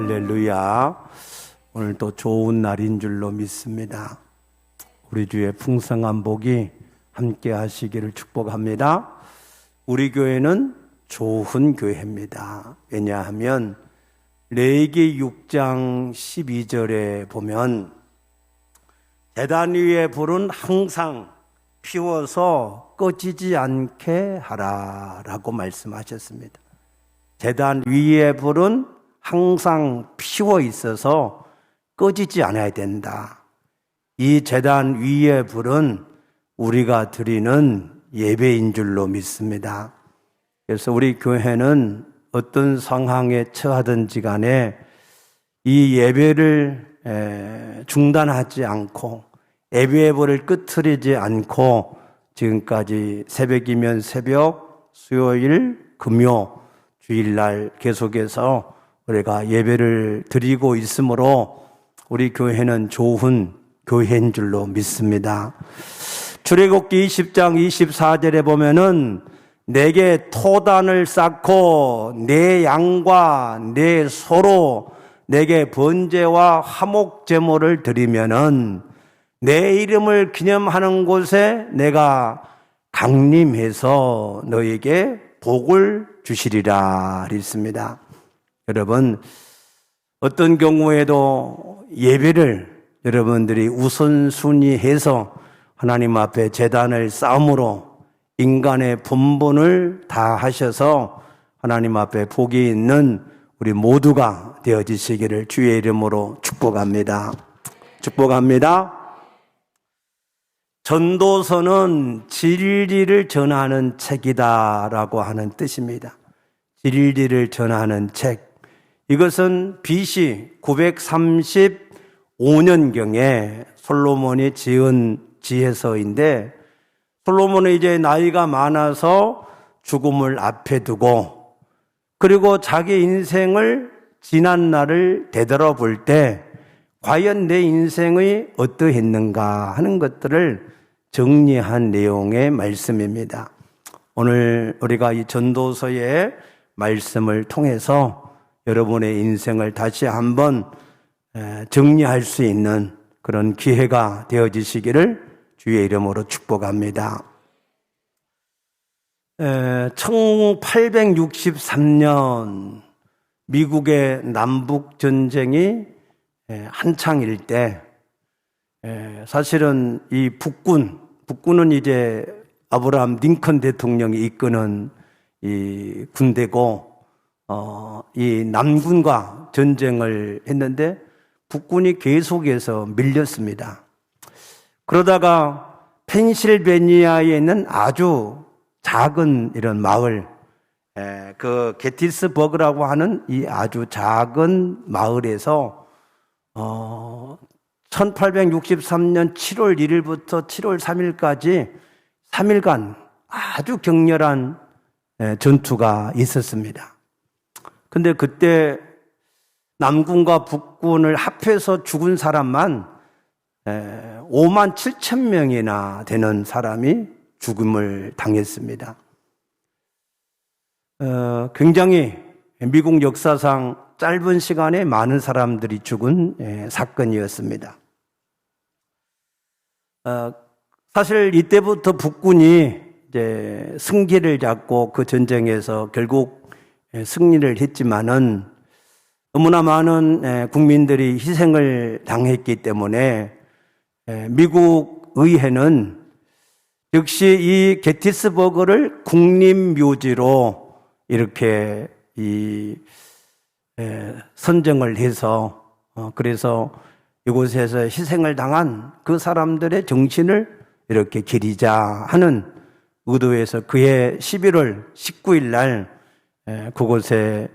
할렐루야. 오늘도 좋은 날인 줄로 믿습니다. 우리 주의 풍성한 복이 함께 하시기를 축복합니다. 우리 교회는 좋은 교회입니다. 왜냐하면 레위기 6장 12절에 보면 제단 위에 불은 항상 피워서 꺼지지 않게 하라라고 말씀하셨습니다. 제단 위에 불은 항상 피워 있어서 꺼지지 않아야 된다. 이 제단 위에 불은 우리가 드리는 예배인 줄로 믿습니다. 그래서 우리 교회는 어떤 상황에 처하든지 간에 이 예배를 중단하지 않고 예배의 불을 끄트리지 않고 지금까지 새벽이면 새벽, 수요일, 금요, 주일날 계속해서 우리가 예배를 드리고 있으므로 우리 교회는 좋은 교회인 줄로 믿습니다. 출애굽기 20장 24절에 보면은 내게 토단을 쌓고 내 양과 내 소로 내게 번제와 화목 제물을 드리면은 내 이름을 기념하는 곳에 내가 강림해서 너에게 복을 주시리라 했습니다. 여러분, 어떤 경우에도 예배를 여러분들이 우선순위해서 하나님 앞에 제단을 쌓음으로 인간의 본분을 다 하셔서 하나님 앞에 복이 있는 우리 모두가 되어지시기를 주의 이름으로 축복합니다. 축복합니다. 전도서는 진리를 전하는 책이다라고 하는 뜻입니다. 진리를 전하는 책. 이것은 BC 935년경에 솔로몬이 지은 지혜서인데 솔로몬은 이제 나이가 많아서 죽음을 앞에 두고 그리고 자기 인생을 지난 날을 되돌아볼 때 과연 내 인생이 어떠했는가 하는 것들을 정리한 내용의 말씀입니다. 오늘 우리가 이 전도서의 말씀을 통해서 여러분의 인생을 다시 한번 정리할 수 있는 그런 기회가 되어지시기를 주의 이름으로 축복합니다. 1863년 미국의 남북전쟁이 한창일 때 사실은 이 북군은 이제 아브라함 링컨 대통령이 이끄는 이 군대고 이 남군과 전쟁을 했는데 북군이 계속해서 밀렸습니다. 그러다가 펜실베니아에 있는 아주 작은 이런 마을, 그 게티스버그라고 하는 이 아주 작은 마을에서 1863년 7월 1일부터 7월 3일까지 3일간 아주 격렬한 전투가 있었습니다. 근데 그때 남군과 북군을 합해서 죽은 사람만 5만 7천 명이나 되는 사람이 죽음을 당했습니다. 굉장히 미국 역사상 짧은 시간에 많은 사람들이 죽은 사건이었습니다. 사실 이때부터 북군이 이제 승기를 잡고 그 전쟁에서 결국 승리를 했지만은 너무나 많은 국민들이 희생을 당했기 때문에 미국 의회는 역시 이 게티스버그를 국립묘지로 이렇게 선정을 해서 그래서 이곳에서 희생을 당한 그 사람들의 정신을 이렇게 기리자 하는 의도에서 그해 11월 19일 날 그곳에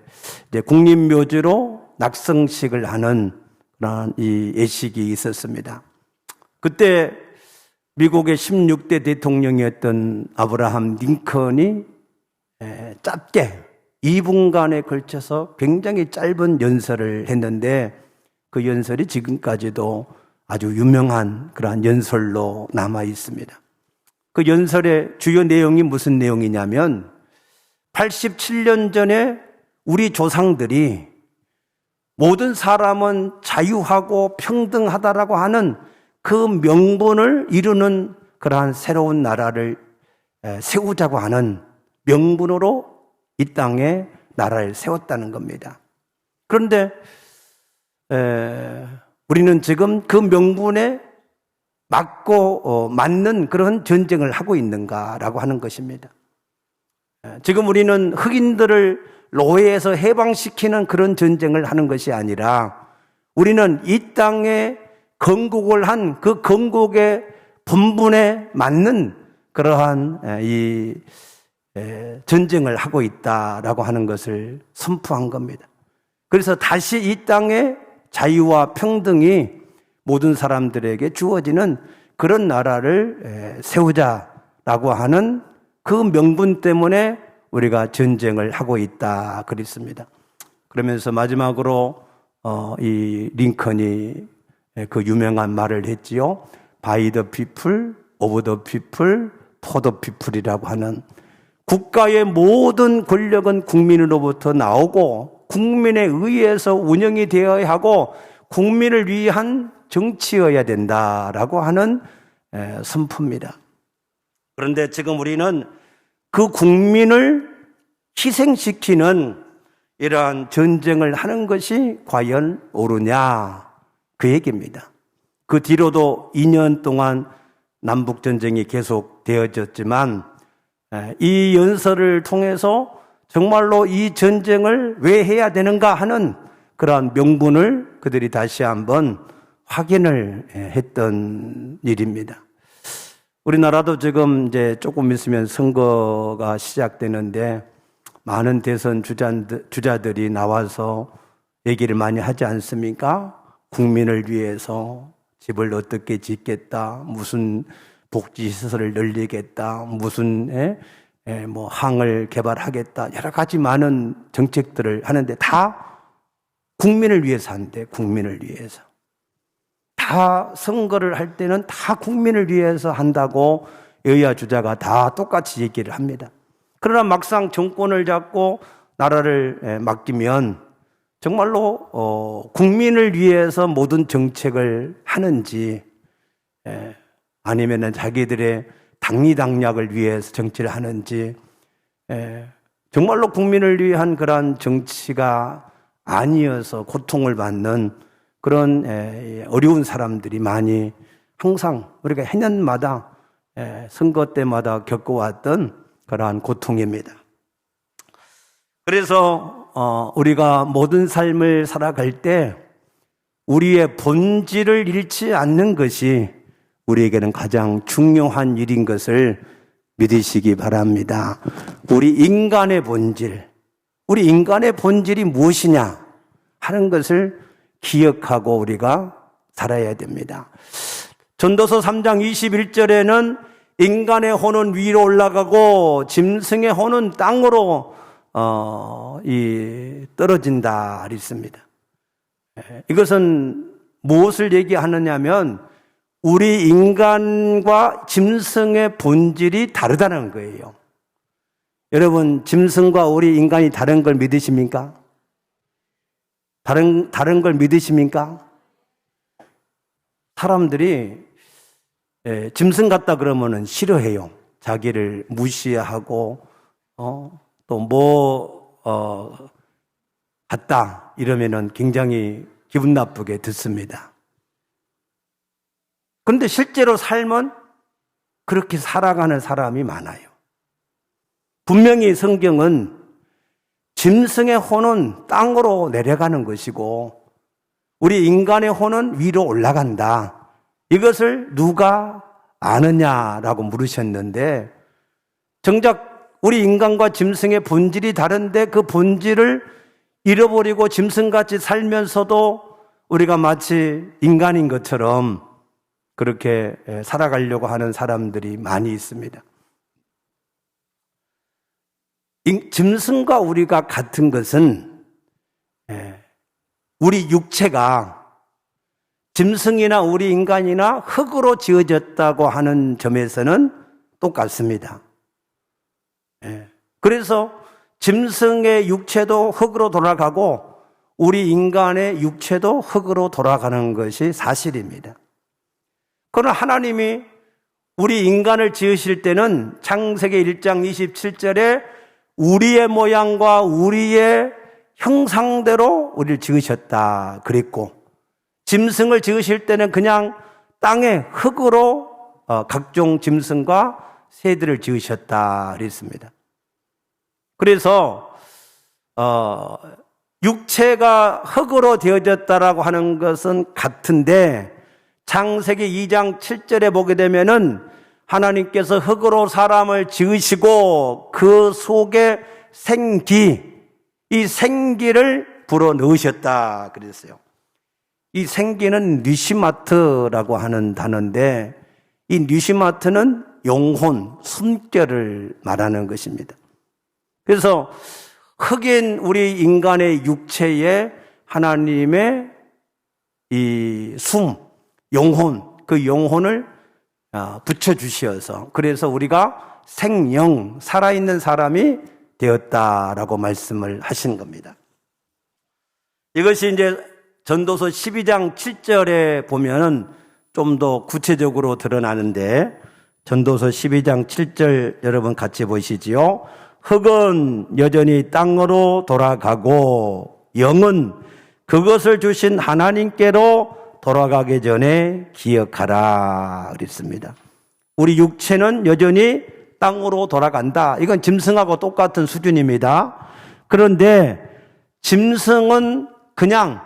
이제 국립묘지로 낙성식을 하는 그런 이 예식이 있었습니다. 그때 미국의 16대 대통령이었던 아브라함 링컨이 짧게 2분간에 걸쳐서 굉장히 짧은 연설을 했는데 그 연설이 지금까지도 아주 유명한 그러한 연설로 남아 있습니다. 그 연설의 주요 내용이 무슨 내용이냐면 87년 전에 우리 조상들이 모든 사람은 자유하고 평등하다라고 하는 그 명분을 이루는 그러한 새로운 나라를 세우자고 하는 명분으로 이 땅에 나라를 세웠다는 겁니다. 그런데 우리는 지금 그 명분에 맞는 그런 전쟁을 하고 있는가라고 하는 것입니다. 지금 우리는 흑인들을 노예에서 해방시키는 그런 전쟁을 하는 것이 아니라 우리는 이 땅에 건국을 한 그 건국의 본분에 맞는 그러한 이 전쟁을 하고 있다라고 하는 것을 선포한 겁니다. 그래서 다시 이 땅에 자유와 평등이 모든 사람들에게 주어지는 그런 나라를 세우자라고 하는 그 명분 때문에 우리가 전쟁을 하고 있다 그랬습니다. 그러면서 마지막으로 이 링컨이 그 유명한 말을 했지요. By the people, of the people, for the people이라고 하는, 국가의 모든 권력은 국민으로부터 나오고 국민에 의해서 운영이 되어야 하고 국민을 위한 정치여야 된다라고 하는 선포입니다. 그런데 지금 우리는 그 국민을 희생시키는 이러한 전쟁을 하는 것이 과연 옳으냐, 그 얘기입니다. 그 뒤로도 2년 동안 남북전쟁이 계속 되어졌지만 이 연설을 통해서 정말로 이 전쟁을 왜 해야 되는가 하는 그러한 명분을 그들이 다시 한번 확인을 했던 일입니다. 우리나라도 지금 이제 조금 있으면 선거가 시작되는데 많은 대선 주자들이 나와서 얘기를 많이 하지 않습니까? 국민을 위해서 집을 어떻게 짓겠다, 무슨 복지시설을 늘리겠다, 무슨 뭐 항을 개발하겠다, 여러 가지 많은 정책들을 하는데 다 국민을 위해서 한대. 국민을 위해서. 다 선거를 할 때는 다 국민을 위해서 한다고 여야 주자가 다 똑같이 얘기를 합니다. 그러나 막상 정권을 잡고 나라를 맡기면 정말로 국민을 위해서 모든 정책을 하는지 아니면 자기들의 당리당략을 위해서 정치를 하는지 정말로 국민을 위한 그러한 정치가 아니어서 고통을 받는 그런 어려운 사람들이 많이 항상 우리가 해년마다 선거 때마다 겪어왔던 그러한 고통입니다. 그래서 우리가 모든 삶을 살아갈 때 우리의 본질을 잃지 않는 것이 우리에게는 가장 중요한 일인 것을 믿으시기 바랍니다. 우리 인간의 본질이 무엇이냐 하는 것을 기억하고 우리가 살아야 됩니다. 전도서 3장 21절에는 인간의 혼은 위로 올라가고 짐승의 혼은 땅으로 떨어진다 했습니다. 이것은 무엇을 얘기하느냐면 우리 인간과 짐승의 본질이 다르다는 거예요. 여러분, 짐승과 우리 인간이 다른 걸 믿으십니까? 다른 걸 믿으십니까? 사람들이 짐승 같다 그러면은 싫어해요. 자기를 무시하고 또 같다 이러면은 굉장히 기분 나쁘게 듣습니다. 그런데 실제로 삶은 그렇게 살아가는 사람이 많아요. 분명히 성경은 짐승의 혼은 땅으로 내려가는 것이고 우리 인간의 혼은 위로 올라간다. 이것을 누가 아느냐라고 물으셨는데 정작 우리 인간과 짐승의 본질이 다른데 그 본질을 잃어버리고 짐승같이 살면서도 우리가 마치 인간인 것처럼 그렇게 살아가려고 하는 사람들이 많이 있습니다. 짐승과 우리가 같은 것은 우리 육체가 짐승이나 우리 인간이나 흙으로 지어졌다고 하는 점에서는 똑같습니다. 그래서 짐승의 육체도 흙으로 돌아가고 우리 인간의 육체도 흙으로 돌아가는 것이 사실입니다. 그러나 하나님이 우리 인간을 지으실 때는 창세기 1장 27절에 우리의 모양과 우리의 형상대로 우리를 지으셨다 그랬고, 짐승을 지으실 때는 그냥 땅의 흙으로 각종 짐승과 새들을 지으셨다 그랬습니다. 그래서 육체가 흙으로 되어졌다라고 하는 것은 같은데, 창세기 2장 7절에 보게 되면은 하나님께서 흙으로 사람을 지으시고 그 속에 생기, 이 생기를 불어넣으셨다 그랬어요. 이 생기는 뉴시마트라고 하는 단어인데, 이 뉴시마트는 영혼, 숨결을 말하는 것입니다. 그래서 흙인 우리 인간의 육체에 하나님의 이 숨, 영혼, 그 영혼을 붙여주셔서, 그래서 우리가 생영, 살아있는 사람이 되었다라고 말씀을 하신 겁니다. 이것이 이제 전도서 12장 7절에 보면은 좀 더 구체적으로 드러나는데, 전도서 12장 7절 여러분 같이 보시지요. 흙은 여전히 땅으로 돌아가고 영은 그것을 주신 하나님께로 돌아가기 전에 기억하라 그랬습니다. 우리 육체는 여전히 땅으로 돌아간다. 이건 짐승하고 똑같은 수준입니다. 그런데 짐승은 그냥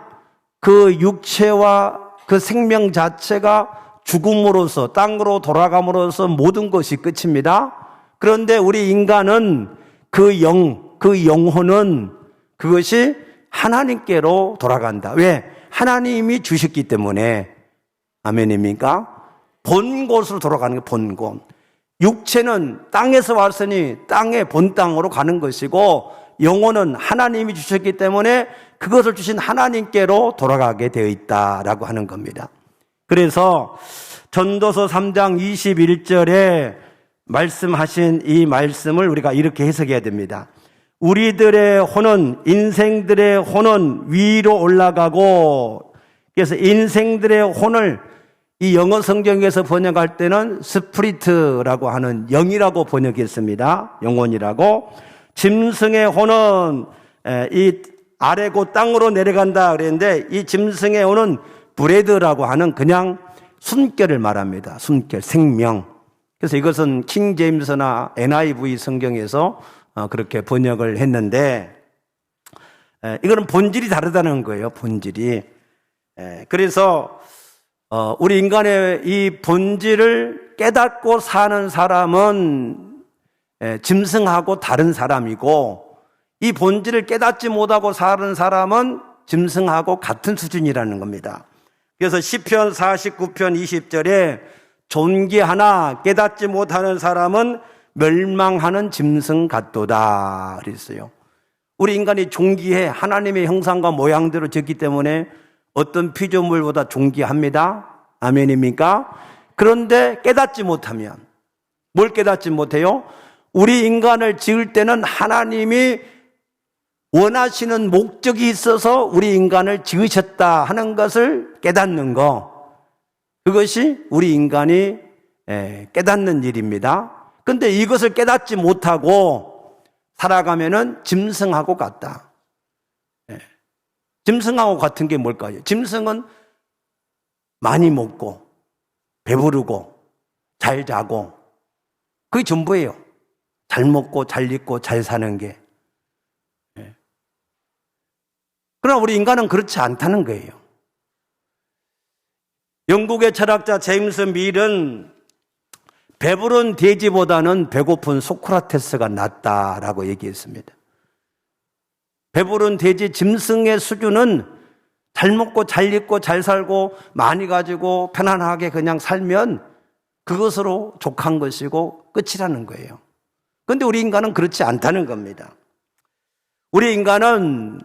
그 육체와 그 생명 자체가 죽음으로써, 땅으로 돌아감으로써 모든 것이 끝입니다. 그런데 우리 인간은 그 영혼은 그것이 하나님께로 돌아간다. 왜? 하나님이 주셨기 때문에. 아멘입니까? 본 곳으로 돌아가는 게 본 곳. 육체는 땅에서 왔으니 땅의 본 땅으로 가는 것이고, 영혼은 하나님이 주셨기 때문에 그것을 주신 하나님께로 돌아가게 되어 있다라고 하는 겁니다. 그래서 전도서 3장 21절에 말씀하신 이 말씀을 우리가 이렇게 해석해야 됩니다. 우리들의 혼은, 인생들의 혼은 위로 올라가고, 그래서 인생들의 혼을 이 영어 성경에서 번역할 때는 스피리트라고 하는 영이라고 번역했습니다. 영혼이라고. 짐승의 혼은 이 아래고 땅으로 내려간다 그랬는데, 이 짐승의 혼은 브레드라고 하는 그냥 숨결을 말합니다. 숨결, 생명. 그래서 이것은 킹 제임스나 NIV 성경에서 그렇게 번역을 했는데, 이거는 본질이 다르다는 거예요. 본질이. 그래서 우리 인간의 이 본질을 깨닫고 사는 사람은 짐승하고 다른 사람이고, 이 본질을 깨닫지 못하고 사는 사람은 짐승하고 같은 수준이라는 겁니다. 그래서 시편 49편 20절에 존귀하나 깨닫지 못하는 사람은 멸망하는 짐승 같도다 그랬어요. 우리 인간이 존귀해. 하나님의 형상과 모양대로 지었기 때문에 어떤 피조물보다 존귀합니다. 아멘입니까? 그런데 깨닫지 못하면, 뭘 깨닫지 못해요? 우리 인간을 지을 때는 하나님이 원하시는 목적이 있어서 우리 인간을 지으셨다 하는 것을 깨닫는 거, 그것이 우리 인간이 깨닫는 일입니다. 그런데 이것을 깨닫지 못하고 살아가면은 짐승하고 같다. 짐승하고 같은 게 뭘까요? 짐승은 많이 먹고 배부르고 잘 자고, 그게 전부예요. 잘 먹고 잘 입고 잘 사는 게. 그러나 우리 인간은 그렇지 않다는 거예요. 영국의 철학자 제임스 밀은 배부른 돼지보다는 배고픈 소크라테스가 낫다라고 얘기했습니다. 배부른 돼지, 짐승의 수준은 잘 먹고 잘 입고 잘 살고 많이 가지고 편안하게 그냥 살면 그것으로 족한 것이고 끝이라는 거예요. 그런데 우리 인간은 그렇지 않다는 겁니다. 우리 인간은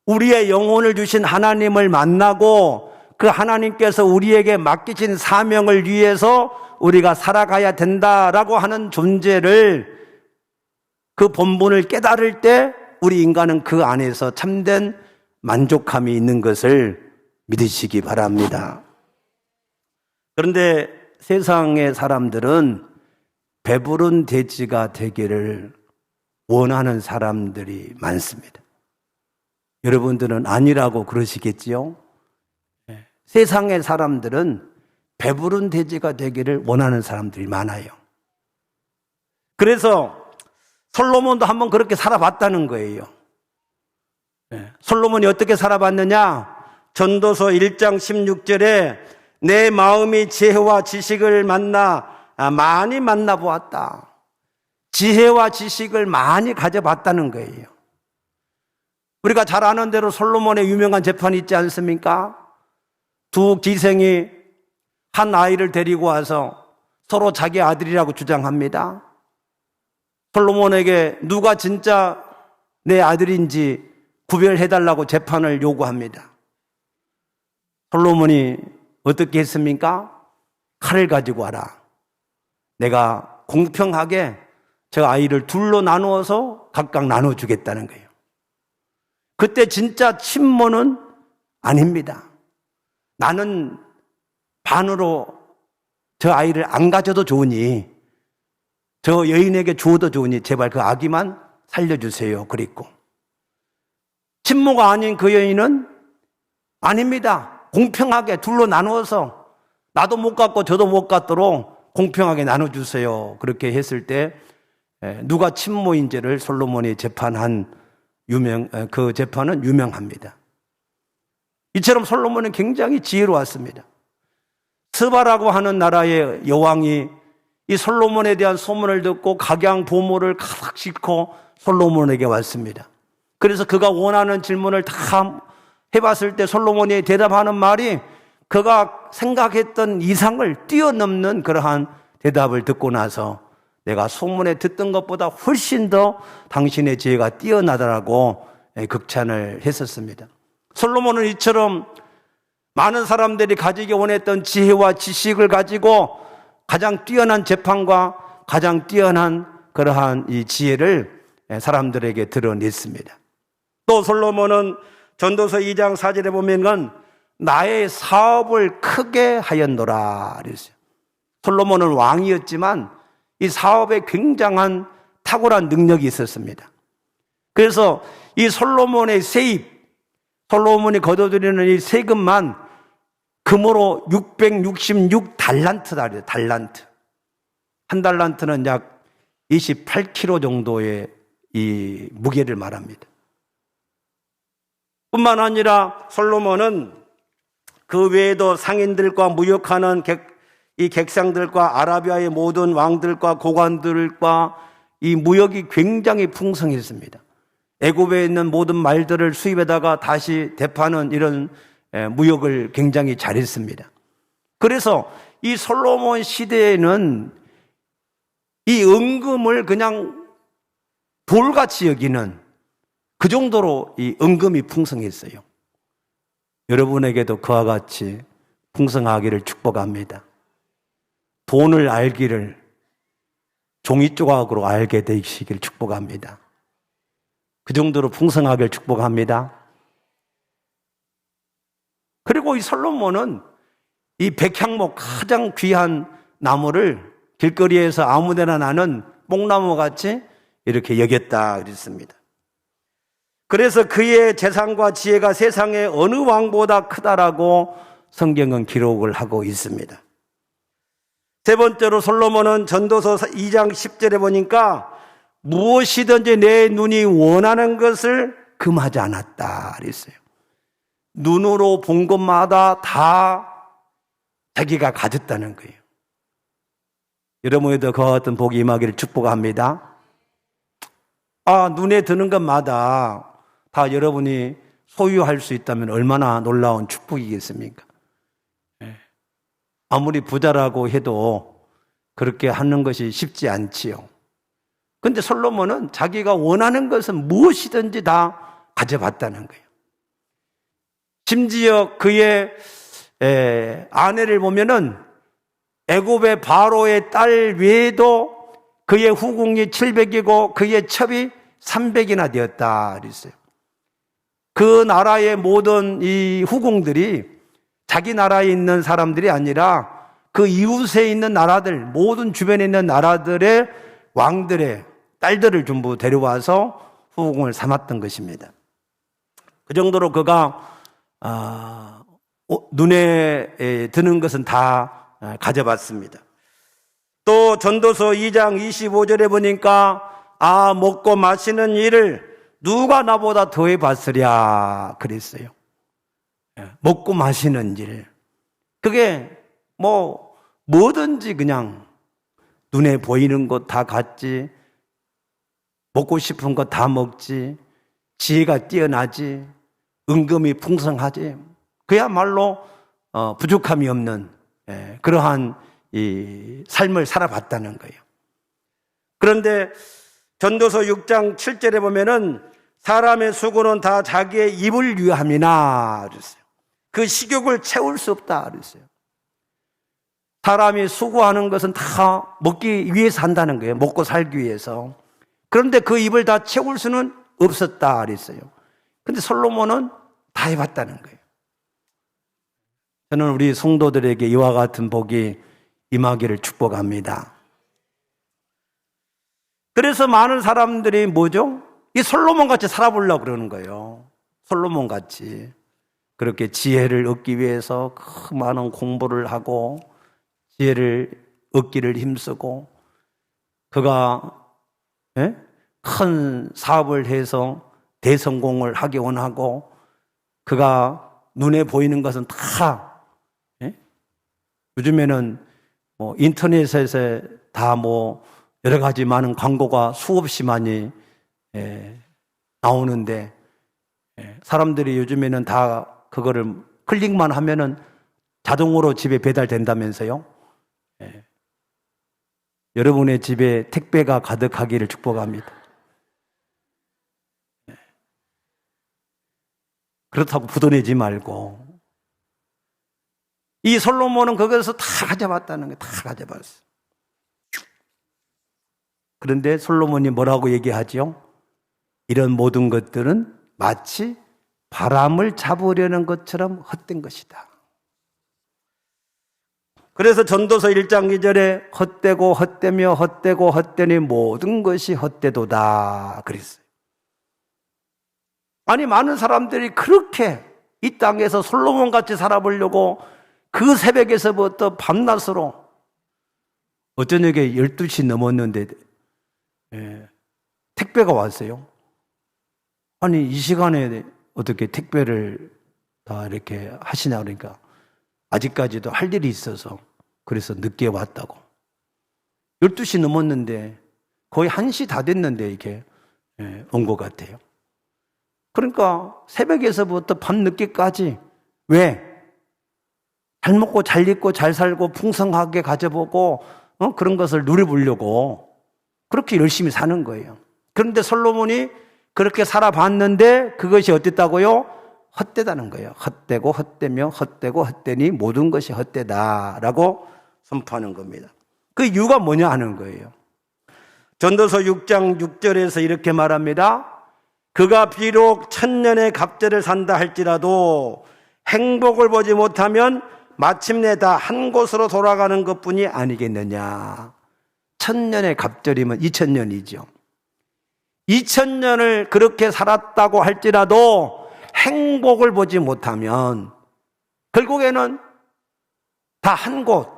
우리의 영혼을 주신 하나님을 만나고 그 하나님께서 우리에게 맡기신 사명을 위해서 우리가 살아가야 된다라고 하는 존재를, 그 본분을 깨달을 때 우리 인간은 그 안에서 참된 만족함이 있는 것을 믿으시기 바랍니다. 그런데 세상의 사람들은 배부른 돼지가 되기를 원하는 사람들이 많습니다. 여러분들은 아니라고 그러시겠지요? 세상의 사람들은 배부른 돼지가 되기를 원하는 사람들이 많아요. 그래서 솔로몬도 한번 그렇게 살아봤다는 거예요. 솔로몬이 어떻게 살아봤느냐? 전도서 1장 16절에 내 마음이 지혜와 지식을 많이 만나보았다. 지혜와 지식을 많이 가져봤다는 거예요. 우리가 잘 아는 대로 솔로몬의 유명한 재판이 있지 않습니까? 두 기생이 한 아이를 데리고 와서 서로 자기 아들이라고 주장합니다. 솔로몬에게 누가 진짜 내 아들인지 구별해달라고 재판을 요구합니다. 솔로몬이 어떻게 했습니까? 칼을 가지고 와라. 내가 공평하게 저 아이를 둘로 나누어서 각각 나눠주겠다는 거예요. 그때 진짜 친모는 아닙니다. 나는 반으로 저 아이를 안 가져도 좋으니, 저 여인에게 주어도 좋으니 제발 그 아기만 살려주세요. 그랬고, 친모가 아닌 그 여인은 아닙니다. 공평하게 둘로 나누어서 나도 못 갖고 저도 못 갖도록 공평하게 나눠주세요. 그렇게 했을 때 누가 친모인지를 솔로몬이 재판한 그 재판은 유명합니다. 이처럼 솔로몬은 굉장히 지혜로웠습니다. 스바라고 하는 나라의 여왕이 이 솔로몬에 대한 소문을 듣고 각양 보모를 가득 싣고 솔로몬에게 왔습니다. 그래서 그가 원하는 질문을 다 해봤을 때 솔로몬이 대답하는 말이 그가 생각했던 이상을 뛰어넘는 그러한 대답을 듣고 나서 내가 소문에 듣던 것보다 훨씬 더 당신의 지혜가 뛰어나다라고 극찬을 했었습니다. 솔로몬은 이처럼 많은 사람들이 가지기 원했던 지혜와 지식을 가지고 가장 뛰어난 재판과 가장 뛰어난 그러한 이 지혜를 사람들에게 드러냈습니다. 또 솔로몬은 전도서 2장 4절에 보면은 나의 사업을 크게 하였노라 그랬어요. 솔로몬은 왕이었지만 이 사업에 굉장한 탁월한 능력이 있었습니다. 그래서 이 솔로몬의 세입, 솔로몬이 거둬들이는 이 세금만 금으로 666달란트다 그래요. 달란트. 한 달란트는 약 28kg 정도의 이 무게를 말합니다. 뿐만 아니라 솔로몬은 그 외에도 상인들과 무역하는 이 객상들과 아라비아의 모든 왕들과 고관들과 이 무역이 굉장히 풍성했습니다. 애굽에 있는 모든 말들을 수입에다가 다시 대파는 이런 무역을 굉장히 잘했습니다. 그래서 이 솔로몬 시대에는 이 은금을 그냥 돌같이 여기는 그 정도로 이 은금이 풍성했어요. 여러분에게도 그와 같이 풍성하기를 축복합니다. 돈을 알기를 종이 조각으로 알게 되시길 축복합니다. 그 정도로 풍성하길 축복합니다. 그리고 이 솔로몬은 이 백향목 가장 귀한 나무를 길거리에서 아무데나 나는 뽕나무 같이 이렇게 여겼다 그랬습니다. 그래서 그의 재산과 지혜가 세상의 어느 왕보다 크다라고 성경은 기록을 하고 있습니다. 세 번째로 솔로몬은 전도서 2장 10절에 보니까 무엇이든지 내 눈이 원하는 것을 금하지 않았다 그랬어요. 눈으로 본 것마다 다 자기가 가졌다는 거예요. 여러분에도 그와 같은 복이 임하기를 축복합니다. 눈에 드는 것마다 다 여러분이 소유할 수 있다면 얼마나 놀라운 축복이겠습니까? 아무리 부자라고 해도 그렇게 하는 것이 쉽지 않지요. 그런데 솔로몬은 자기가 원하는 것은 무엇이든지 다 가져봤다는 거예요. 심지어 그의 아내를 보면은 애굽의 바로의 딸 외에도 그의 후궁이 700이고 그의 첩이 300이나 되었다 그랬어요. 그 나라의 모든 이 후궁들이 자기 나라에 있는 사람들이 아니라 그 이웃에 있는 나라들, 모든 주변에 있는 나라들의 왕들의 딸들을 전부 데려와서 후궁을 삼았던 것입니다. 그 정도로 그가 눈에 드는 것은 다 가져봤습니다. 또 전도서 2장 25절에 보니까 먹고 마시는 일을 누가 나보다 더해 봤으랴 그랬어요. 먹고 마시는 일. 그게 뭐든지 그냥 눈에 보이는 것 다 갖지, 먹고 싶은 것 다 먹지, 지혜가 뛰어나지, 은금이 풍성하지, 그야말로 부족함이 없는 그러한 이 삶을 살아봤다는 거예요. 그런데 전도서 6장 7절에 보면은 사람의 수고는 다 자기의 입을 위함이나 그랬어요. 그 식욕을 채울 수 없다 그랬어요. 사람이 수고하는 것은 다 먹기 위해서 한다는 거예요. 먹고 살기 위해서. 그런데 그 입을 다 채울 수는 없었다 그랬어요. 그런데 솔로몬은 다 해봤다는 거예요. 저는 우리 성도들에게 이와 같은 복이 임하기를 축복합니다. 그래서 많은 사람들이 뭐죠? 이 솔로몬 같이 살아보려고 그러는 거예요. 솔로몬 같이. 그렇게 지혜를 얻기 위해서 그 많은 공부를 하고 지혜를 얻기를 힘쓰고 그가 큰 사업을 해서 대성공을 하기 원하고 그가 눈에 보이는 것은 다 요즘에는 인터넷에서 다 여러 가지 많은 광고가 수없이 많이 나오는데 사람들이 요즘에는 다 그거를 클릭만 하면은 자동으로 집에 배달된다면서요. 여러분의 집에 택배가 가득하기를 축복합니다. 그렇다고 부도내지 말고. 이 솔로몬은 거기서 다 가져봤다는 거예요. 다 가져봤어요. 그런데 솔로몬이 뭐라고 얘기하죠? 이런 모든 것들은 마치 바람을 잡으려는 것처럼 헛된 것이다. 그래서 전도서 1장 2절에 헛되고 헛되며 헛되고 헛되니 모든 것이 헛되도다 그랬어요. 아니 많은 사람들이 그렇게 이 땅에서 솔로몬같이 살아보려고 그 새벽에서부터 밤낮으로 어저녁에 12시 넘었는데 택배가 왔어요. 아니 이 시간에 어떻게 택배를 다 이렇게 하시냐 그러니까 아직까지도 할 일이 있어서 그래서 늦게 왔다고. 12시 넘었는데 거의 1시 다 됐는데 이게 온 것 같아요. 그러니까 새벽에서부터 밤늦게까지 왜? 잘 먹고 잘 입고 잘 살고 풍성하게 가져보고 그런 것을 누려보려고 그렇게 열심히 사는 거예요. 그런데 솔로몬이 그렇게 살아봤는데 그것이 어땠다고요? 헛되다는 거예요. 헛되고 헛되며 헛되고 헛되니 모든 것이 헛되다라고 선포하는 겁니다. 그 이유가 뭐냐 하는 거예요. 전도서 6장 6절에서 이렇게 말합니다. 그가 비록 1000년의 갑절을 산다 할지라도 행복을 보지 못하면 마침내 다 한 곳으로 돌아가는 것뿐이 아니겠느냐. 1000년의 갑절이면 2000년이죠. 2000년을 그렇게 살았다고 할지라도 행복을 보지 못하면 결국에는 다 한 곳,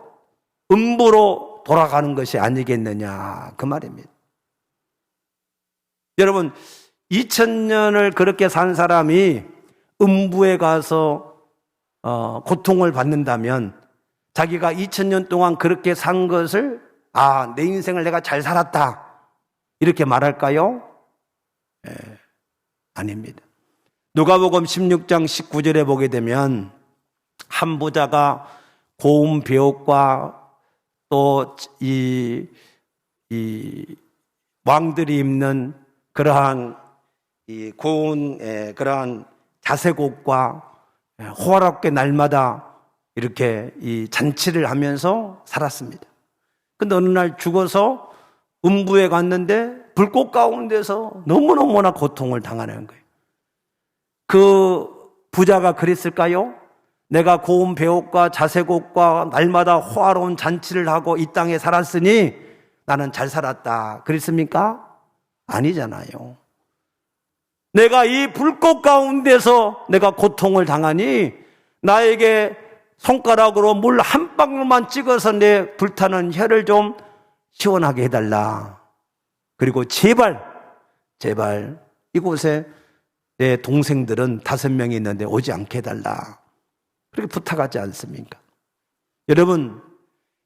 음부로 돌아가는 것이 아니겠느냐 그 말입니다. 여러분 2000년을 그렇게 산 사람이 음부에 가서 고통을 받는다면 자기가 2000년 동안 그렇게 산 것을 내 인생을 내가 잘 살았다 이렇게 말할까요? 아닙니다. 누가복음 16장 19절에 보게 되면 한 부자가 고운 배옷과 또 이 왕들이 입는 그러한 이 고운 그러한 자색 옷과 호화롭게 날마다 이렇게 이 잔치를 하면서 살았습니다. 근데 어느 날 죽어서 음부에 갔는데 불꽃 가운데서 너무너무나 고통을 당하는 거예요. 그 부자가 그랬을까요? 내가 고운 배옷과 자색옷과 날마다 호화로운 잔치를 하고 이 땅에 살았으니 나는 잘 살았다 그랬습니까? 아니잖아요. 내가 이 불꽃 가운데서 내가 고통을 당하니 나에게 손가락으로 물 한 방울만 찍어서 내 불타는 혀를 좀 시원하게 해달라. 그리고 제발 이곳에 내 동생들은 5명이 있는데 오지 않게 해달라. 그렇게 부탁하지 않습니까? 여러분,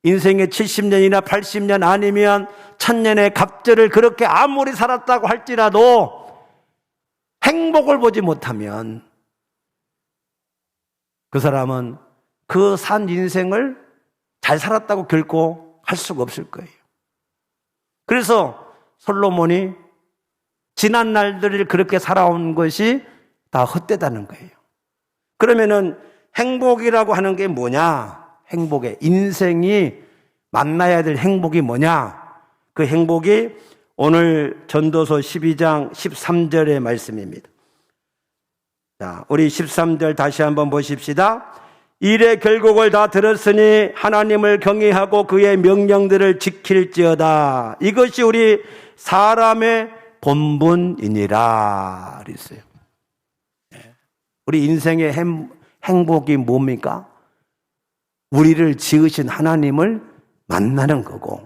인생의 70년이나 80년 아니면 1000년의 갑절을 그렇게 아무리 살았다고 할지라도 행복을 보지 못하면 그 사람은 그 산 인생을 잘 살았다고 결코 할 수가 없을 거예요. 그래서 솔로몬이 지난 날들을 그렇게 살아온 것이 다 헛되다는 거예요. 그러면은 행복이라고 하는 게 뭐냐? 행복의 인생이 만나야 될 행복이 뭐냐? 그 행복이 오늘 전도서 12장 13절의 말씀입니다. 자, 우리 13절 다시 한번 보십시다. 일의 결국을 다 들었으니 하나님을 경외하고 그의 명령들을 지킬지어다. 이것이 우리 사람의 본분이니라 그랬어요. 우리 인생의 행복이 뭡니까? 우리를 지으신 하나님을 만나는 거고,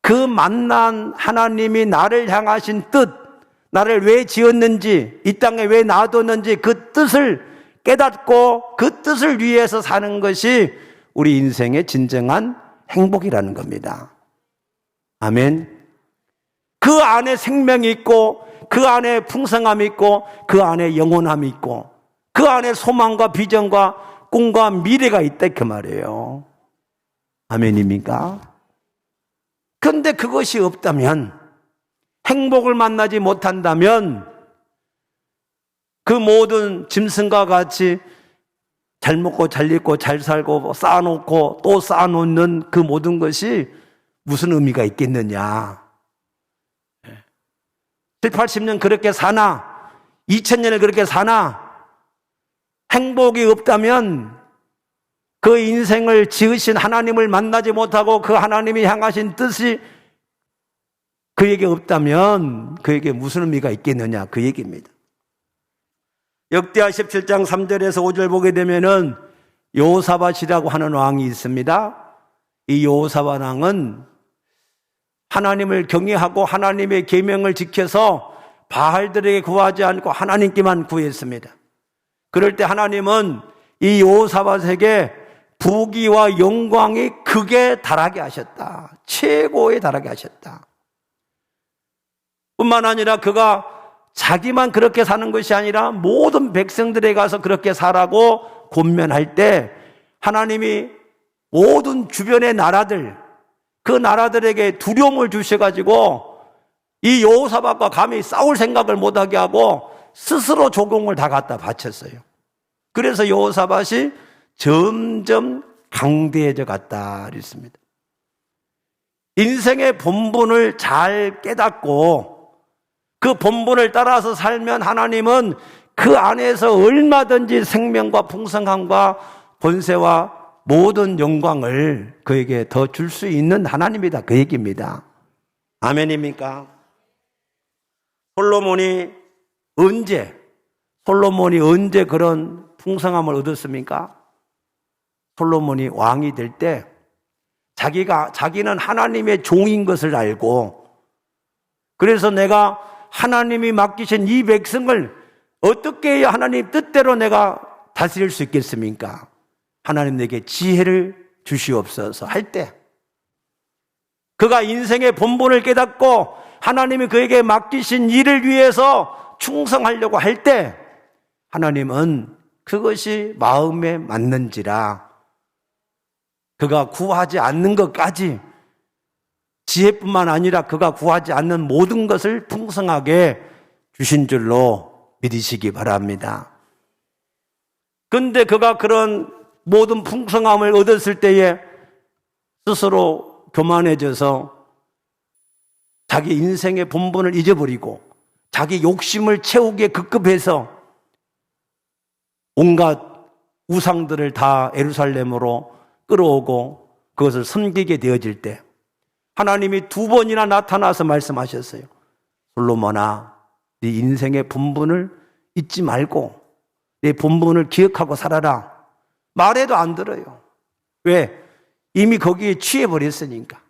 그 만난 하나님이 나를 향하신 뜻, 나를 왜 지었는지, 이 땅에 왜 놔뒀는지 그 뜻을 깨닫고 그 뜻을 위해서 사는 것이 우리 인생의 진정한 행복이라는 겁니다. 아멘. 그 안에 생명이 있고, 그 안에 풍성함이 있고, 그 안에 영원함이 있고, 그 안에 소망과 비전과 꿈과 미래가 있다 그 말이에요. 아멘입니까? 그런데 그것이 없다면, 행복을 만나지 못한다면 그 모든 짐승과 같이 잘 먹고 잘 입고 잘 살고 쌓아놓고 또 쌓아놓는 그 모든 것이 무슨 의미가 있겠느냐. 7, 80년 그렇게 사나 2000년을 그렇게 사나 행복이 없다면 그 인생을 지으신 하나님을 만나지 못하고 그 하나님이 향하신 뜻이 그에게 없다면 그에게 무슨 의미가 있겠느냐 그 얘기입니다. 역대하 17장 3절에서 5절 보게 되면은 여호사밧이라고 하는 왕이 있습니다. 이 여호사밧 왕은 하나님을 경외하고 하나님의 계명을 지켜서 바알들에게 구하지 않고 하나님께만 구했습니다. 그럴 때 하나님은 이 여호사밧에게 부귀와 영광이 극에 달하게 하셨다. 최고에 달하게 하셨다. 뿐만 아니라 그가 자기만 그렇게 사는 것이 아니라 모든 백성들에 가서 그렇게 살라고 권면할 때 하나님이 모든 주변의 나라들, 그 나라들에게 두려움을 주셔가지고 이 여호사밧과 감히 싸울 생각을 못하게 하고 스스로 조공을 다 갖다 바쳤어요. 그래서 여호사밧이 점점 강대해져 갔다 그랬습니다. 인생의 본분을 잘 깨닫고 그 본분을 따라서 살면 하나님은 그 안에서 얼마든지 생명과 풍성함과 권세와 모든 영광을 그에게 더 줄 수 있는 하나님이다 그 얘기입니다. 아멘입니까? 솔로몬이 언제 그런 풍성함을 얻었습니까? 솔로몬이 왕이 될 때 자기는 하나님의 종인 것을 알고 그래서 내가 하나님이 맡기신 이 백성을 어떻게 해야 하나님 뜻대로 내가 다스릴 수 있겠습니까? 하나님 내게 지혜를 주시옵소서 할 때 그가 인생의 본분을 깨닫고 하나님이 그에게 맡기신 일을 위해서 충성하려고 할 때 하나님은 그것이 마음에 맞는지라 그가 구하지 않는 것까지 지혜뿐만 아니라 그가 구하지 않는 모든 것을 풍성하게 주신 줄로 믿으시기 바랍니다. 그런데 그가 그런 모든 풍성함을 얻었을 때에 스스로 교만해져서 자기 인생의 본분을 잊어버리고 자기 욕심을 채우기에 급급해서 온갖 우상들을 다 예루살렘으로 끌어오고 그것을 섬기게 되어질 때 하나님이 2번이나 나타나서 말씀하셨어요. 솔로몬아, 네 인생의 본분을 잊지 말고 내 본분을 기억하고 살아라. 말해도 안 들어요. 왜? 이미 거기에 취해버렸으니까.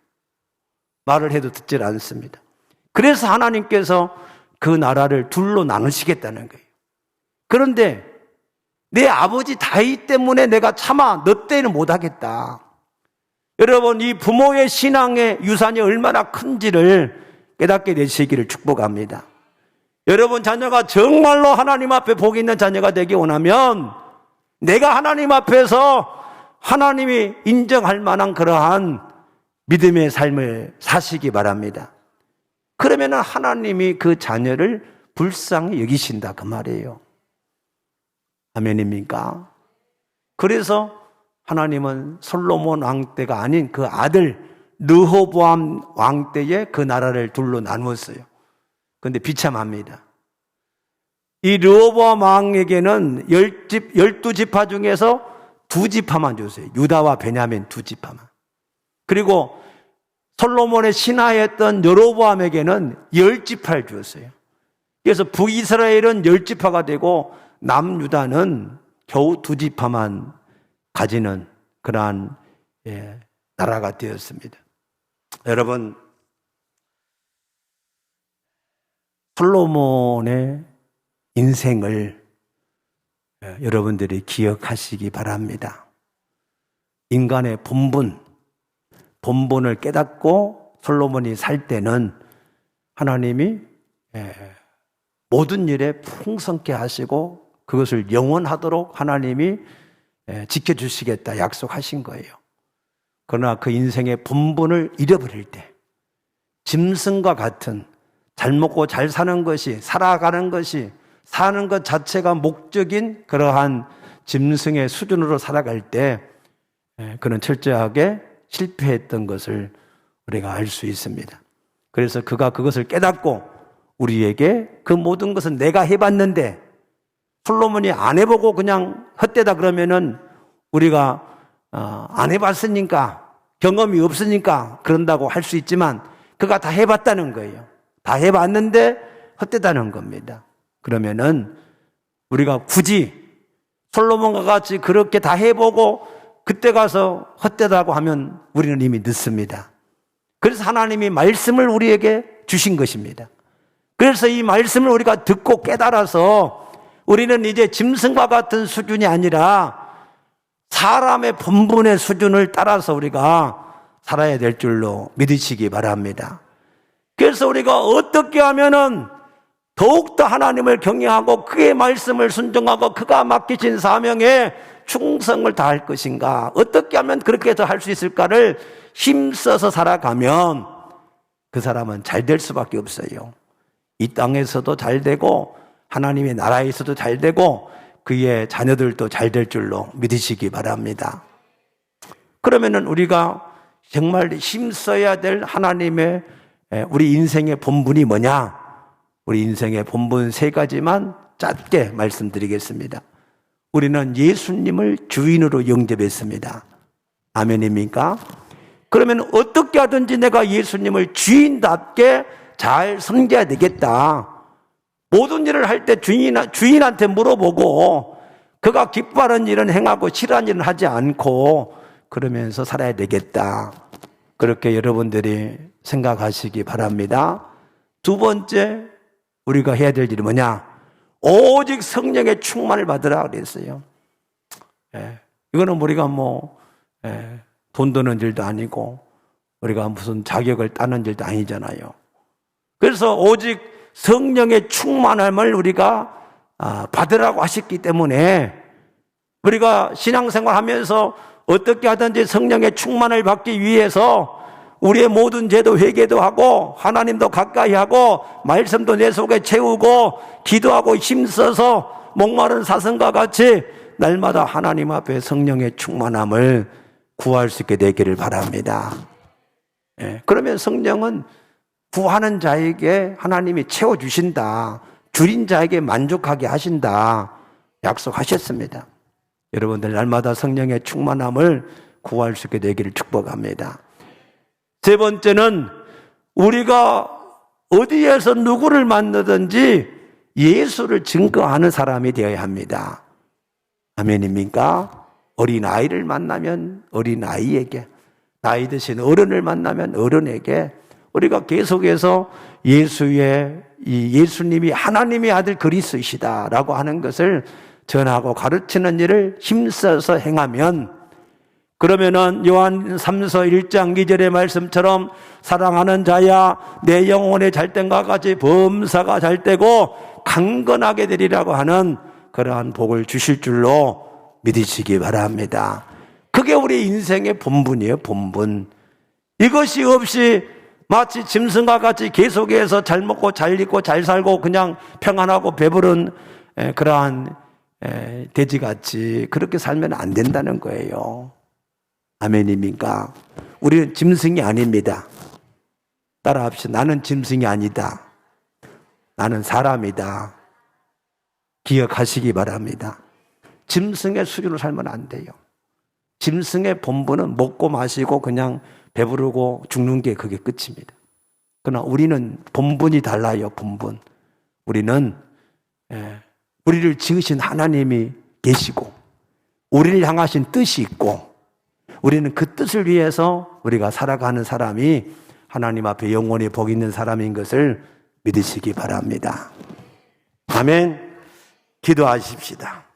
말을 해도 듣질 않습니다. 그래서 하나님께서 그 나라를 둘로 나누시겠다는 거예요. 그런데 내 아버지 다윗 때문에 내가 차마 너 때는 못하겠다. 여러분, 이 부모의 신앙의 유산이 얼마나 큰지를 깨닫게 되시기를 축복합니다. 여러분 자녀가 정말로 하나님 앞에 복 있는 자녀가 되기 원하면 내가 하나님 앞에서 하나님이 인정할 만한 그러한 믿음의 삶을 사시기 바랍니다. 그러면 하나님이 그 자녀를 불쌍히 여기신다 그 말이에요. 아멘입니까? 그래서 하나님은 솔로몬 왕 때가 아닌 그 아들 르호보암 왕 때에 그 나라를 둘로 나누었어요. 그런데 비참합니다. 이 르호보암 왕에게는 12지파 중에서 2지파만 줬어요. 유다와 베냐민 2지파만. 그리고 솔로몬의 신하였던 여로보암에게는 10지파를 주었어요. 그래서 북이스라엘은 10지파가 되고 남유다는 겨우 2지파만 가지는 그러한 나라가 되었습니다. 여러분, 솔로몬의 인생을 여러분들이 기억하시기 바랍니다. 인간의 본분을 깨닫고 솔로몬이 살 때는 하나님이 모든 일에 풍성케 하시고 그것을 영원하도록 하나님이 지켜주시겠다 약속하신 거예요. 그러나 그 인생의 본분을 잃어버릴 때 짐승과 같은 잘 먹고 잘 사는 것이, 살아가는 것이, 사는 것 자체가 목적인 그러한 짐승의 수준으로 살아갈 때 그는 철저하게 실패했던 것을 우리가 알 수 있습니다. 그래서 그가 그것을 깨닫고 우리에게 그 모든 것은 내가 해봤는데 솔로몬이 안 해보고 그냥 헛되다 그러면은 우리가 안 해봤으니까 경험이 없으니까 그런다고 할 수 있지만 그가 다 해봤다는 거예요. 다 해봤는데 헛되다는 겁니다. 그러면은 우리가 굳이 솔로몬과 같이 그렇게 다 해보고 그때 가서 헛되다고 하면 우리는 이미 늦습니다. 그래서 하나님이 말씀을 우리에게 주신 것입니다. 그래서 이 말씀을 우리가 듣고 깨달아서 우리는 이제 짐승과 같은 수준이 아니라 사람의 본분의 수준을 따라서 우리가 살아야 될 줄로 믿으시기 바랍니다. 그래서 우리가 어떻게 하면은 더욱더 하나님을 경외하고 그의 말씀을 순종하고 그가 맡기신 사명에 충성을 다할 것인가, 어떻게 하면 그렇게 더 할 수 있을까를 힘써서 살아가면 그 사람은 잘 될 수밖에 없어요. 이 땅에서도 잘 되고 하나님의 나라에서도 잘 되고 그의 자녀들도 잘 될 줄로 믿으시기 바랍니다. 그러면은 우리가 정말 힘써야 될 하나님의 우리 인생의 본분이 뭐냐? 우리 인생의 본분 3가지만 짧게 말씀드리겠습니다. 우리는 예수님을 주인으로 영접했습니다. 아멘입니까? 그러면 어떻게 하든지 내가 예수님을 주인답게 잘 섬겨야 되겠다. 모든 일을 할 때 주인한테 물어보고 그가 기뻐하는 일은 행하고 싫어하는 일은 하지 않고 그러면서 살아야 되겠다. 그렇게 여러분들이 생각하시기 바랍니다. 2번째 우리가 해야 될 일이 뭐냐? 오직 성령의 충만을 받으라 그랬어요. 이거는 우리가 돈 드는 일도 아니고 우리가 무슨 자격을 따는 일도 아니잖아요. 그래서 오직 성령의 충만함을 우리가 받으라고 하셨기 때문에 우리가 신앙생활 하면서 어떻게 하든지 성령의 충만을 받기 위해서 우리의 모든 죄도 회개도 하고 하나님도 가까이 하고 말씀도 내 속에 채우고 기도하고 힘써서 목마른 사슴과 같이 날마다 하나님 앞에 성령의 충만함을 구할 수 있게 되기를 바랍니다. 그러면 성령은 구하는 자에게 하나님이 채워주신다. 줄인 자에게 만족하게 하신다. 약속하셨습니다. 여러분들 날마다 성령의 충만함을 구할 수 있게 되기를 축복합니다. 세 번째는 우리가 어디에서 누구를 만나든지 예수를 증거하는 사람이 되어야 합니다. 아멘입니까? 어린아이를 만나면 어린아이에게, 나이 드신 어른을 만나면 어른에게 우리가 계속해서 예수님이 하나님의 아들 그리스도이시다라고 하는 것을 전하고 가르치는 일을 힘써서 행하면, 그러면은 요한 3서 1장 2절의 말씀처럼 사랑하는 자야 내 영혼의 잘됨과 같이 범사가 잘되고 강건하게 되리라고 하는 그러한 복을 주실 줄로 믿으시기 바랍니다. 그게 우리 인생의 본분이에요. 본분. 이것이 없이 마치 짐승과 같이 계속해서 잘 먹고 잘 입고 잘 살고 그냥 평안하고 배부른 그러한 돼지같이 그렇게 살면 안 된다는 거예요. 아멘입니까? 우리는 짐승이 아닙니다. 따라합시다. 나는 짐승이 아니다. 나는 사람이다. 기억하시기 바랍니다. 짐승의 수준으로 살면 안 돼요. 짐승의 본분은 먹고 마시고 그냥 배부르고 죽는 게 그게 끝입니다. 그러나 우리는 본분이 달라요. 본분. 우리는 우리를 지으신 하나님이 계시고 우리를 향하신 뜻이 있고 우리는 그 뜻을 위해서 우리가 살아가는 사람이 하나님 앞에 영원히 복 있는 사람인 것을 믿으시기 바랍니다. 아멘. 기도하십시다.